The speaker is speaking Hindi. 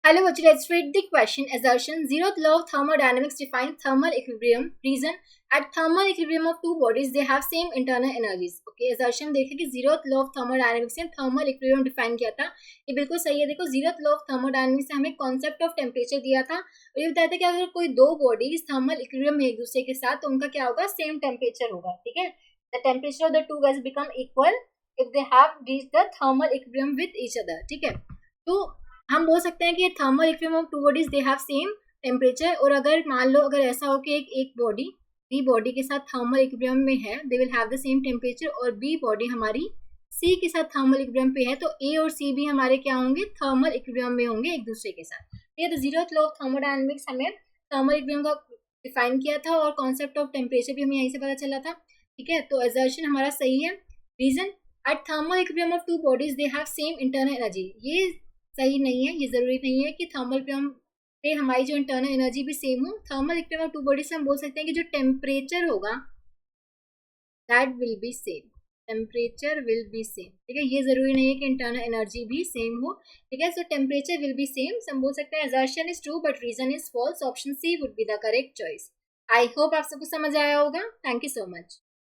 Hello, Vachu, let's read the question. Assertion: zeroth law of thermodynamics defines thermal equilibrium. Reason: at thermal equilibrium of two bodies, they have same internal energies. Okay, assertion देखें कि zeroth law of thermodynamics से thermal equilibrium define किया था. ये बिल्कुल सही है. देखो, zeroth law of thermodynamics से हमें concept of temperature दिया था और ये बताया था कि अगर कोई दो bodies thermal equilibrium में एक दूसरे के साथ, तो उनका क्या होगा? same temperature होगा. ठीक है, the temperature of the two gases become equal if they have reached the thermal equilibrium with each other. ठीक है, तो हम बोल सकते हैं कि thermal equilibrium of two bodies they have same temperature. और अगर मान लो अगर ऐसा हो कि एक बॉडी बी बॉडी के साथ थर्मल इक्विलिब्रियम में है, they will have the same temperature, और बी बॉडी हमारी सी के साथ थर्मल इक्विलिब्रियम पे है, तो ए और सी भी हमारे क्या होंगे? थर्मल इक्विलिब्रियम में होंगे एक दूसरे के साथ. ठीक है, तो जीरोथ लॉ ऑफ थर्मोडायनेमिक्स हमें थर्मल इक्विलिब्रियम का डिफाइन किया था और कॉन्सेप्ट ऑफ टेम्परेचर भी हमें यहीं से पता चला था. ठीक है, तो असर्शन हमारा सही है. Reason: at thermal equilibrium of two bodies they have same internal energy. ये सही नहीं है. ये जरूरी नहीं है कि थर्मल इक्विलिब्रियम पे हमारी जो इंटरनल एनर्जी भी सेम हो. Thermal equilibrium of two bodies से हम बोल सकते हैं कि जो टेम्परेचर होगा that will be same. Temperature will be same. ठीक है, ये जरूरी नहीं है कि इंटरनल एनर्जी भी सेम हो. ठीक है, so temperature will be same. हम बोल सकते हैं assertion is true but reason is false. Option C would be the correct choice. I hope आप सबको समझ आया होगा. Thank you so much.